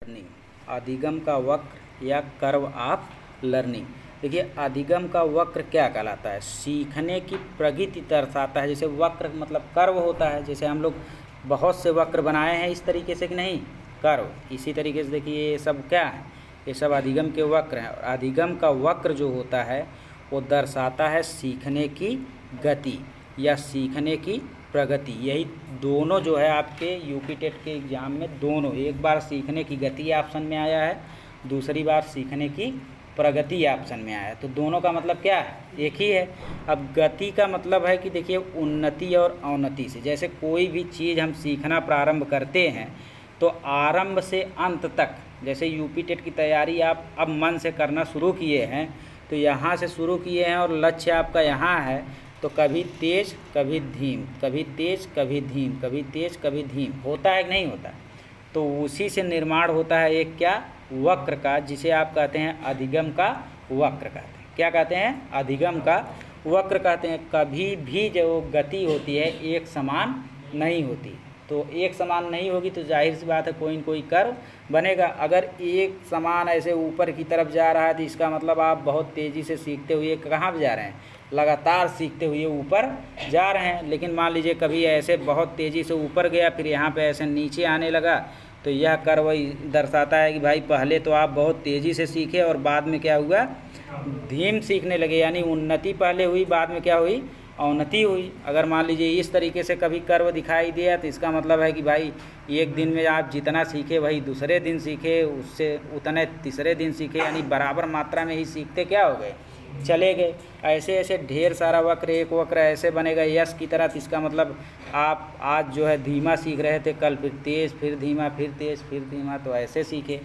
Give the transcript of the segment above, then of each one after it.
Learning, अधिगम का वक्र या कर्व ऑफ लर्निंग। देखिए अधिगम का वक्र क्या कहलाता है, सीखने की प्रगति दर्शाता है। जैसे वक्र मतलब कर्व होता है, जैसे हम लोग बहुत से वक्र बनाए हैं इस तरीके से कि नहीं, कर्व। इसी तरीके से देखिए ये सब क्या है, ये सब अधिगम के वक्र हैं। और अधिगम का वक्र जो होता है वो दर्शाता है सीखने की गति या सीखने की प्रगति। यही दोनों जो है आपके यूपी टेट के एग्ज़ाम में दोनों, एक बार सीखने की गति ऑप्शन में आया है, दूसरी बार सीखने की प्रगति ऑप्शन में आया है। तो दोनों का मतलब क्या है, एक ही है। अब गति का मतलब है कि देखिए उन्नति और अवनति से, जैसे कोई भी चीज़ हम सीखना प्रारंभ करते हैं तो आरंभ से अंत तक, जैसे यूपी टेट की तैयारी आप अब मन से करना शुरू किए हैं, तो यहाँ से शुरू किए हैं और लक्ष्य आपका यहाँ है, तो कभी तेज कभी धीम, कभी तेज कभी धीम, कभी तेज कभी धीम होता है कि नहीं होता। तो उसी से निर्माण होता है एक क्या, वक्र का, जिसे आप कहते हैं अधिगम का वक्र कहते हैं। क्या कहते हैं, अधिगम का वक्र कहते हैं। कभी भी जो गति होती है एक समान नहीं होती, तो एक समान नहीं होगी तो जाहिर सी बात है कोई न कोई कर्व बनेगा। अगर एक समान ऐसे ऊपर की तरफ जा रहा है तो इसका मतलब आप बहुत तेज़ी से सीखते हुए कहाँ पर जा रहे हैं, लगातार सीखते हुए ऊपर जा रहे हैं। लेकिन मान लीजिए कभी ऐसे बहुत तेज़ी से ऊपर गया, फिर यहाँ पे ऐसे नीचे आने लगा, तो यह कर्व दर्शाता है कि भाई पहले तो आप बहुत तेज़ी से सीखे और बाद में क्या हुआ, धीम सीखने लगे, यानी उन्नति पहले हुई, बाद में क्या हुई, अवनति हुई। अगर मान लीजिए इस तरीके से कभी कर्व दिखाई दिया तो इसका मतलब है कि भाई एक दिन में आप जितना सीखे वही दूसरे दिन सीखे, उससे उतने तीसरे दिन सीखे, यानी बराबर मात्रा में ही सीखते क्या हो गए, चले गए। ऐसे ऐसे ढेर सारा वक्र, एक वक्र ऐसे बनेगा यश की तरह, तो इसका मतलब आप आज जो है धीमा सीख रहे थे, कल फिर तेज़, फिर धीमा, फिर तेज़, फिर धीमा, तो ऐसे सीखे।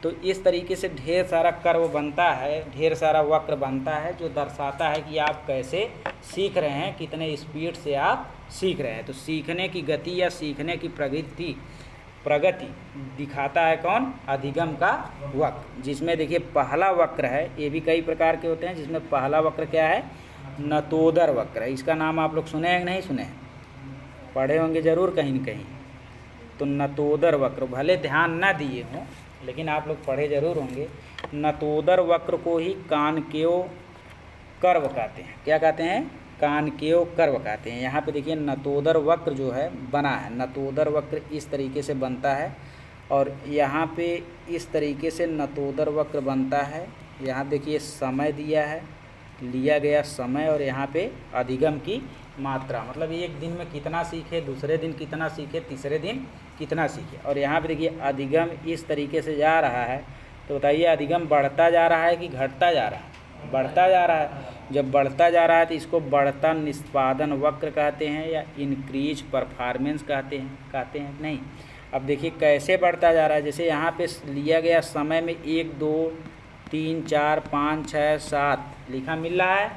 तो इस तरीके से ढेर सारा कर्व बनता है, ढेर सारा वक्र बनता है, जो दर्शाता है कि आप कैसे सीख रहे हैं, कितने स्पीड से आप सीख रहे हैं। तो सीखने की गति या सीखने की प्रगति दिखाता है कौन, अधिगम का वक्र। जिसमें देखिए पहला वक्र है, ये भी कई प्रकार के होते हैं, जिसमें पहला वक्र क्या है, नतोदर वक्र है। इसका नाम आप लोग सुने हैं कि नहीं सुने हैं, पढ़े होंगे ज़रूर कहीं न कहीं। तो नतोदर वक्र, भले ध्यान ना दिए हों लेकिन आप लोग पढ़े ज़रूर होंगे। नतोदर वक्र को ही कानकेय कर्व कहते हैं। क्या कहते हैं, कानकेय कर्व कहते हैं। यहाँ पे देखिए नतोदर वक्र जो है बना है, नतोदर वक्र इस तरीके से बनता है, और यहाँ पे इस तरीके से नतोदर वक्र बनता है। यहाँ देखिए समय दिया है, लिया गया समय, और यहाँ पे अधिगम की मात्रा, मतलब एक दिन में कितना सीखे, दूसरे दिन कितना सीखे, तीसरे दिन कितना सीखे। और यहाँ पे देखिए अधिगम इस तरीके से जा रहा है, तो बताइए अधिगम बढ़ता जा रहा है कि घटता जा रहा है, बढ़ता जा रहा है। जब बढ़ता जा रहा है तो इसको बढ़ता निष्पादन वक्र कहते हैं या इंक्रीज परफॉर्मेंस कहते हैं नहीं। अब देखिए कैसे बढ़ता जा रहा है, जैसे यहाँ पे लिया गया समय में 1 2 3 4 5 6 7 लिखा मिल रहा है,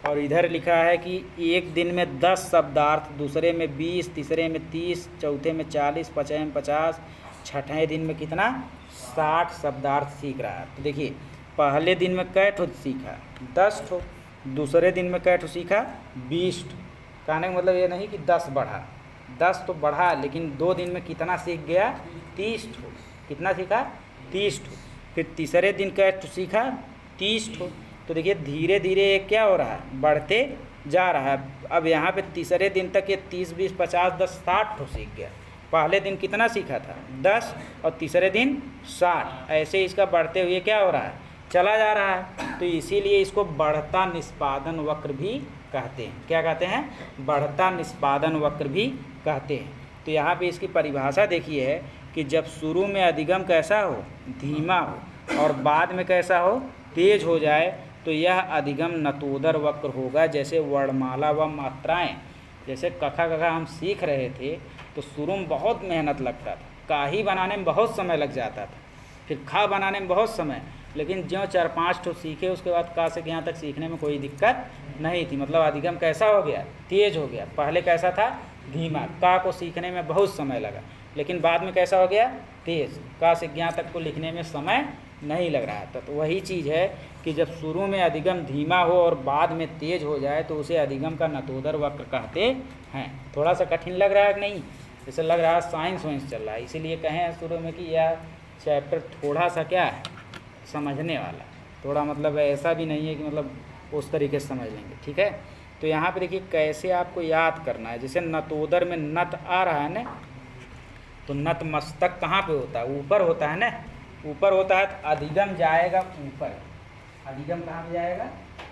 और इधर लिखा है कि एक दिन में 10 शब्दार्थ, दूसरे में 20, तीसरे में 30, चौथे में 40, पाँचवें में 50, छठे दिन में कितना 60 शब्दार्थ सीख रहा है। तो देखिए पहले दिन में कै ठो सीखा, 10 ठो, दूसरे दिन में कै ठो सीखा, 20 ठो। कहने का मतलब ये नहीं कि 10 बढ़ा, 10 तो बढ़ा, लेकिन 2 दिन में कितना सीख गया, 30 ठो। कितना सीखा, 30 ठो। फिर तीसरे दिन कै ठो सीखा, 30 ठो। तो देखिए धीरे धीरे ये क्या हो रहा है, बढ़ते जा रहा है। अब यहाँ पे तीसरे दिन तक ये 30 20 50 10 60 ठो सीख गया। पहले दिन कितना सीखा था, 10, और तीसरे दिन 60। ऐसे इसका बढ़ते हुए क्या हो रहा है, चला जा रहा है। तो इसीलिए इसको बढ़ता निष्पादन वक्र भी कहते हैं। क्या कहते हैं, बढ़ता निष्पादन वक्र भी कहते हैं। तो यहाँ पे इसकी परिभाषा देखिए है कि जब शुरू में अधिगम कैसा हो, धीमा हो, और बाद में कैसा हो, तेज हो जाए, तो यह अधिगम नतोदर वक्र होगा। जैसे वर्णमाला व मात्राएं, जैसे कखा कखा हम सीख रहे थे तो शुरू में बहुत मेहनत लगता था, काही बनाने में बहुत समय लग जाता था, फिर खा बनाने में बहुत समय, लेकिन जो 4-5 ठो सीखे उसके बाद का से यहाँ तक सीखने में कोई दिक्कत नहीं थी। मतलब अधिगम कैसा हो गया, तेज हो गया। पहले कैसा था, धीमा, का को सीखने में बहुत समय लगा, लेकिन बाद में कैसा हो गया, तेज, का से ज्ञा तक को लिखने में समय नहीं लग रहा था। तो वही चीज़ है कि जब शुरू में अधिगम धीमा हो और बाद में तेज हो जाए तो उसे अधिगम का नतोदर वक्र कहते हैं। थोड़ा सा कठिन लग रहा है कि नहीं, जैसे लग रहा है साइंस वाइंस चल रहा है, इसीलिए कहें शुरू में कि यह चैप्टर थोड़ा सा क्या है, समझने वाला, थोड़ा मतलब ऐसा भी नहीं है कि मतलब उस तरीके से समझ लेंगे, ठीक है। तो यहाँ पे देखिए कैसे आपको याद करना है। जैसे नतोदर में नत आ रहा है ना, तो नत मस्तक कहाँ पे होता है, ऊपर होता है ना, ऊपर होता है तो अधिगम जाएगा ऊपर, अधिगम कहाँ पे जाएगा,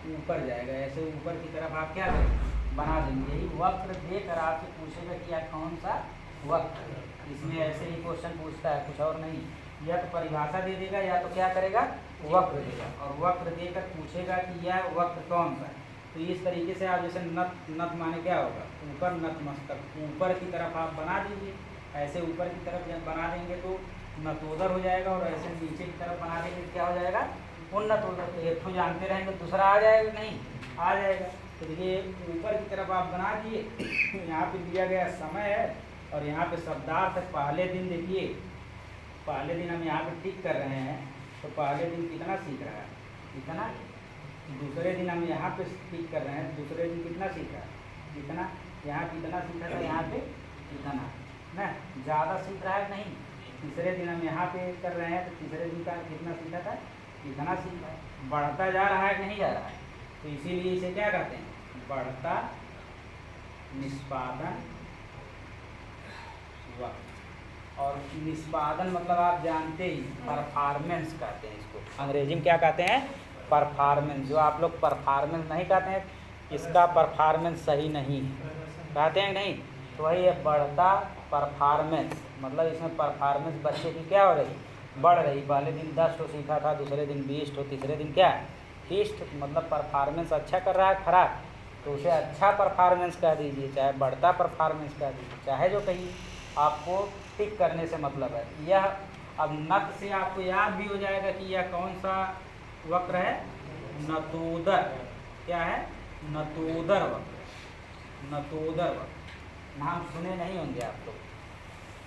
ऊपर जाएगा। ऐसे ऊपर की तरफ आप क्या करेंगे, बना देंगे। यही वक्र देकर आपसे पूछेगा कि यह कौन सा वक्र, इसमें ऐसे ही क्वेश्चन पूछता है, कुछ और नहीं। या तो परिभाषा दे देगा या तो क्या करेगा, वक्र देगा, और वक्र देकर पूछेगा कि यह वक्र कौन सा है। तो इस तरीके से आप जैसे नत, नत माने क्या होगा, ऊपर, नत मस्तक, ऊपर की तरफ आप बना दीजिए। ऐसे ऊपर की तरफ जब बना देंगे तो नतोदर हो जाएगा, और ऐसे नीचे की तरफ बना देंगे क्या हो जाएगा, उन्नतोदर। तो एक तो जानते रहेंगे, दूसरा आ जाएगा, नहीं आ जाएगा। तो देखिए ऊपर की तरफ आप बना दिए, यहाँ पे दिया गया समय है, और यहाँ पे शब्दार्थ पहले दिन। देखिए पहले दिन हम यहाँ पे टिक कर रहे हैं, तो पहले दिन कितना सीख रहा है, इतना। दूसरे दिन हम यहाँ पे टिक कर रहे हैं, दूसरे दिन कितना सीखा है, इतना। यहाँ कितना सीखा था, यहाँ पे इतना ना, ज़्यादा सीख रहा है नहीं। तीसरे दिन हम यहाँ पे कर रहे हैं, तो तीसरे दिन का कितना सीखा था, इतना सीखा है। बढ़ता जा रहा है कि नहीं जा रहा है, तो इसीलिए इसे क्या कहते हैं, बढ़ता निष्पादन वक्र। और निष्पादन मतलब आप जानते ही, परफॉर्मेंस कहते हैं इसको, अंग्रेजी में क्या कहते हैं, परफॉर्मेंस। जो आप लोग परफॉर्मेंस नहीं कहते हैं, इसका परफॉर्मेंस सही नहीं है, कहते हैं नहीं, तो वही है बढ़ता परफॉर्मेंस। मतलब इसमें परफॉर्मेंस बच्चे की क्या हो रही, बढ़ रही। पहले दिन 10 तो सीखा था, दूसरे दिन 20 तो, तीसरे दिन क्या है 30। मतलब परफॉर्मेंस अच्छा कर रहा है, खराब, तो उसे अच्छा परफॉर्मेंस कह दीजिए, चाहे बढ़ता परफॉर्मेंस कह दीजिए, चाहे जो कहिए, आपको टिक करने से मतलब है। यह अब नत से आपको याद भी हो जाएगा कि यह कौन सा वक्र है, नतोदर। क्या है, नतोदर वक्र, नतोदर वक्र। नाम सुने नहीं होंगे आप लोग,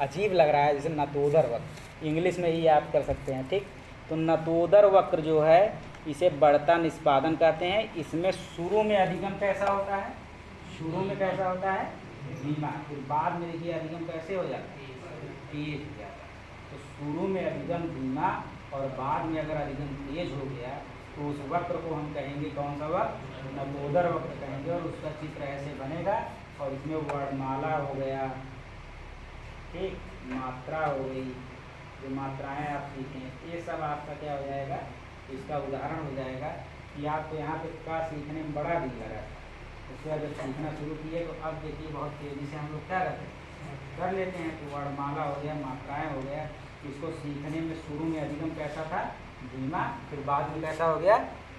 अजीब लग रहा है जैसे नतोदर वक्र, इंग्लिश में ही याद कर सकते हैं, ठीक। तो नतोदर वक्र जो है इसे बढ़ता निष्पादन कहते हैं। इसमें शुरू में अधिगम कैसा होता है, शुरू में कैसा होता है, धीमा, फिर बाद में देखिए अधिगम कैसे हो जाता है, तेज हो जाता है। तो शुरू में अधिगम धीमा, और बाद में अगर अधिगम तेज हो गया तो उस वक्र को हम कहेंगे कौन सा वक्र, नतोदर वक्र कहेंगे। और उसका चित्र ऐसे बनेगा, और इसमें वर्णमाला हो गया, ठीक, मात्रा हो गई, जो मात्राएं आप सीखें ये सब आपका क्या हो जाएगा, इसका उदाहरण हो जाएगा कि आपको यहाँ पे का सीखने में बड़ा दिन लगा, उसके बाद जब सीखना शुरू किए तो अब देखिए बहुत तेज़ी से हम लोग क्या करते हैं, कर लेते हैं। तो वर्णमाला हो गया, मात्राएं हो गया, इसको सीखने में शुरू में अधिगम कैसा था, धीमा, फिर बाद में कैसा हो गया,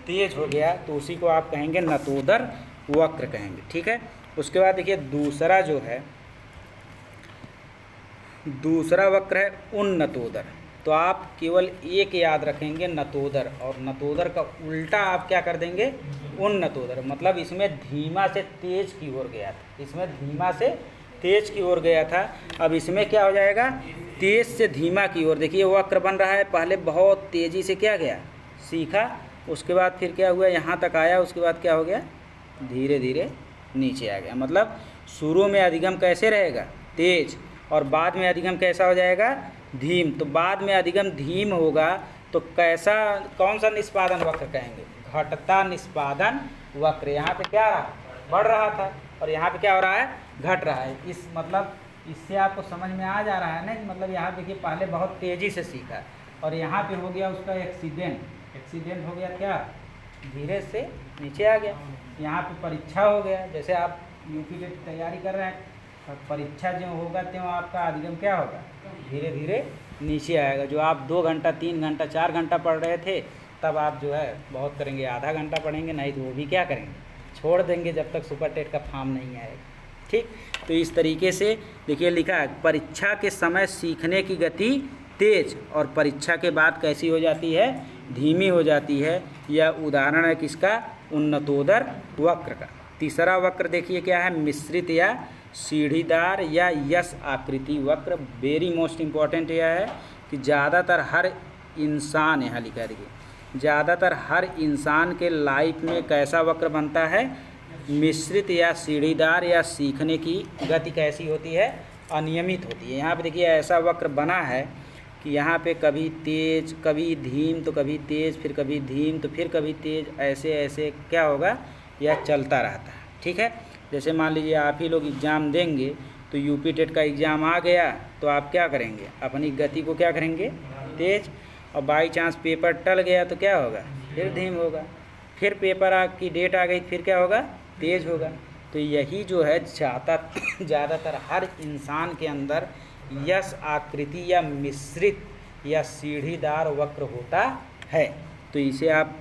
तेज हो गया, तो उसी को आप कहेंगे नतोदर वक्र कहेंगे, ठीक है। उसके बाद देखिए दूसरा जो है, दूसरा वक्र है उन्नतोदर। तो आप केवल एक याद रखेंगे नतोदर, और नतोदर का उल्टा आप क्या कर देंगे, उन्नतोदर। मतलब इसमें धीमा से तेज की ओर गया था, इसमें धीमा से तेज की ओर गया था, अब इसमें क्या हो जाएगा, तेज से धीमा की ओर। देखिए वक्र बन रहा है, पहले बहुत तेज़ी से क्या गया, सीखा, उसके बाद फिर क्या हुआ, यहाँ तक आया, उसके बाद क्या हो गया, धीरे धीरे नीचे आ गया। मतलब शुरू में अधिगम कैसे रहेगा, तेज, और बाद में अधिगम कैसा हो जाएगा, धीम। तो बाद में अधिगम धीम होगा तो कैसा, कौन सा निष्पादन वक्र कहेंगे, घटता निष्पादन वक्र। यहाँ पे क्या रहा, बढ़ रहा था, और यहाँ पे क्या हो रहा है, घट रहा है। इस मतलब इससे आपको समझ में आ जा रहा है ना कि मतलब यहाँ देखिए पहले बहुत तेज़ी से सीखा, और यहाँ पे हो गया उसका एक्सीडेंट, एक्सीडेंट हो गया, क्या, धीरे से नीचे आ गया। यहाँ पे परीक्षा हो गया, जैसे आप यूपी की तैयारी कर रहे हैं, परीक्षा जो होगा तो आपका अधिगम क्या होगा, धीरे धीरे नीचे आएगा। जो आप 2 घंटा 3 घंटा 4 घंटा पढ़ रहे थे, तब आप जो है बहुत करेंगे, आधा घंटा पढ़ेंगे, नहीं तो वो भी क्या करेंगे, छोड़ देंगे जब तक सुपर टेट का फॉर्म नहीं आएगा, ठीक। तो इस तरीके से देखिए लिखा है, परीक्षा के समय सीखने की गति तेज, और परीक्षा के बाद कैसी हो जाती है, धीमी हो जाती है। यह उदाहरण है किसका, उन्नतोदर वक्र का। तीसरा वक्र देखिए क्या है, मिश्रित या सीढ़ीदार या यश आकृति वक्र। वेरी मोस्ट इम्पॉर्टेंट यह है कि ज़्यादातर हर इंसान, यहाँ लिखा है देखिए, ज़्यादातर हर इंसान के लाइफ में कैसा वक्र बनता है, मिश्रित या सीढ़ीदार, या सीखने की गति कैसी होती है, अनियमित होती है। यहाँ पे देखिए ऐसा वक्र बना है कि यहाँ पे कभी तेज, कभी धीम, तो कभी तेज, फिर कभी धीम, तो फिर कभी तेज, ऐसे ऐसे क्या होगा, यह चलता रहता है। ठीक है, जैसे मान लीजिए आप ही लोग एग्ज़ाम देंगे, तो यूपी टेट का एग्ज़ाम आ गया, तो आप क्या करेंगे, अपनी गति को क्या करेंगे, तेज, और बाई चांस पेपर टल गया तो क्या होगा, फिर धीम होगा, फिर पेपर की डेट आ गई, फिर क्या होगा, तेज होगा। तो यही जो है ज़्यादातर हर इंसान के अंदर यस आकृति या मिश्रित या सीढ़ीदार वक्र होता है। तो इसे आप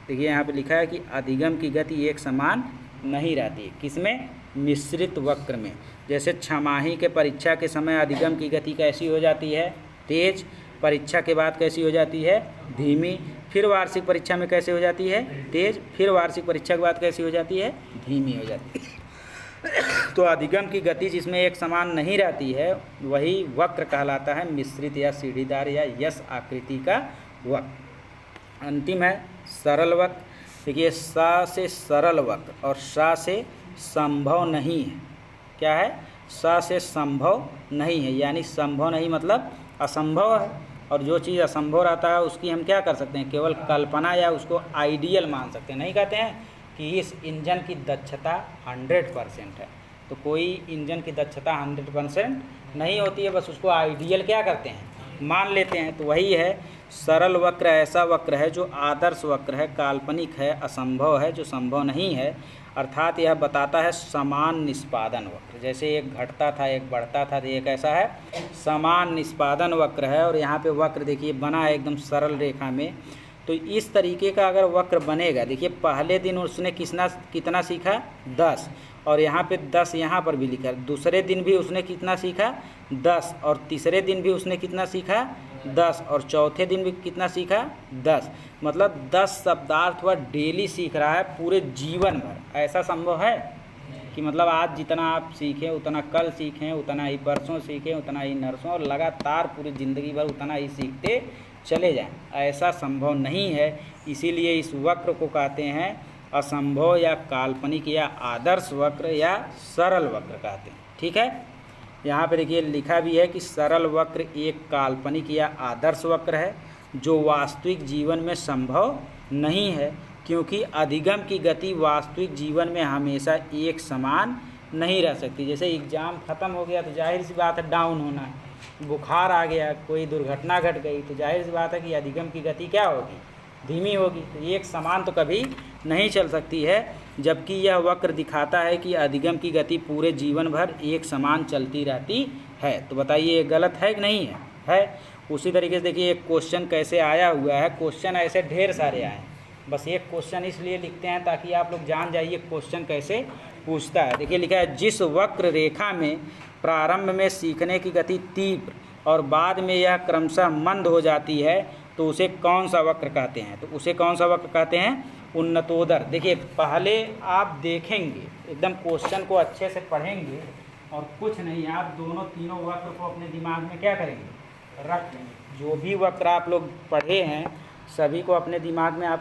देखिए यहाँ पे लिखा है कि अधिगम की गति एक समान नहीं रहती। किसमें, मिश्रित वक्र में। जैसे छमाही के परीक्षा के समय अधिगम की गति कैसी हो जाती है, तेज, परीक्षा के बाद कैसी हो जाती है, धीमी, फिर वार्षिक परीक्षा में कैसे हो जाती है, तेज, फिर वार्षिक परीक्षा के बाद कैसी हो जाती है, धीमी हो जाती है। तो अधिगम की गति जिसमें एक समान नहीं रहती है वही वक्र कहलाता है, मिश्रित या सीढ़ीदार या यस आकृति का वक्र। अंतिम है सरल वक्र। देखिए, सा से सरल वक्र और सा से संभव नहीं है। क्या है, सा से संभव नहीं है, यानी संभव नहीं मतलब असंभव है, और जो चीज़ असंभव रहता है उसकी हम क्या कर सकते हैं, केवल कल्पना या उसको आइडियल मान सकते हैं। नहीं कहते हैं कि इस इंजन की दक्षता 100% है, तो कोई इंजन की दक्षता 100% नहीं होती है, बस उसको आइडियल क्या करते हैं, मान लेते हैं। तो वही है सरल वक्र, ऐसा वक्र है जो आदर्श वक्र है, काल्पनिक है, असंभव है, जो संभव नहीं है, अर्थात यह बताता है समान निष्पादन वक्र। जैसे एक घटता था एक बढ़ता था, तो एक ऐसा है समान निष्पादन वक्र है। और यहाँ पे वक्र देखिए बना है एकदम सरल रेखा में। तो इस तरीके का अगर वक्र बनेगा, देखिए पहले दिन उसने कितना सीखा, 10, और यहाँ पे 10 यहाँ पर भी लिखा है। दूसरे दिन भी उसने कितना सीखा, 10, और तीसरे दिन भी उसने कितना सीखा, 10, और चौथे दिन भी कितना सीखा, 10। मतलब 10 शब्दार्थ वह डेली सीख रहा है पूरे जीवन भर। ऐसा संभव है कि मतलब आज जितना आप सीखें उतना कल सीखें, उतना ही परसों सीखें, उतना ही नरसों, और लगातार पूरी ज़िंदगी भर उतना ही सीखते चले जाएं? ऐसा संभव नहीं है। इसीलिए इस वक्र को कहते हैं असंभव या काल्पनिक या आदर्श वक्र या सरल वक्र कहते हैं। ठीक है, यहाँ पे देखिए लिखा भी है कि सरल वक्र एक काल्पनिक या आदर्श वक्र है जो वास्तविक जीवन में संभव नहीं है, क्योंकि अधिगम की गति वास्तविक जीवन में हमेशा एक समान नहीं रह सकती। जैसे एग्ज़ाम ख़त्म हो गया तो जाहिर सी बात है डाउन होना है, बुखार आ गया, कोई दुर्घटना घट गई, तो जाहिर सी बात है कि अधिगम की गति क्या होगी, धीमी होगी। तो एक समान तो कभी नहीं चल सकती है, जबकि यह वक्र दिखाता है कि अधिगम की गति पूरे जीवन भर एक समान चलती रहती है। तो बताइए ये गलत है कि नहीं है? है। उसी तरीके से देखिए एक क्वेश्चन कैसे आया हुआ है। क्वेश्चन ऐसे ढेर सारे आए, बस एक क्वेश्चन इसलिए लिखते हैं ताकि आप लोग जान जाइए क्वेश्चन कैसे पूछता है। देखिए लिखा है, जिस वक्र रेखा में प्रारंभ में सीखने की गति तीव्र और बाद में यह क्रमशः मंद हो जाती है तो उसे कौन सा वक्र कहते हैं? तो उसे कौन सा वक्र कहते हैं? उन्नतोदर। देखिए पहले आप देखेंगे, एकदम क्वेश्चन को अच्छे से पढ़ेंगे और कुछ नहीं, आप दोनों तीनों वक्र को अपने दिमाग में क्या करेंगे, रख लेंगे। जो भी वक्र आप लोग पढ़े हैं सभी को अपने दिमाग में आप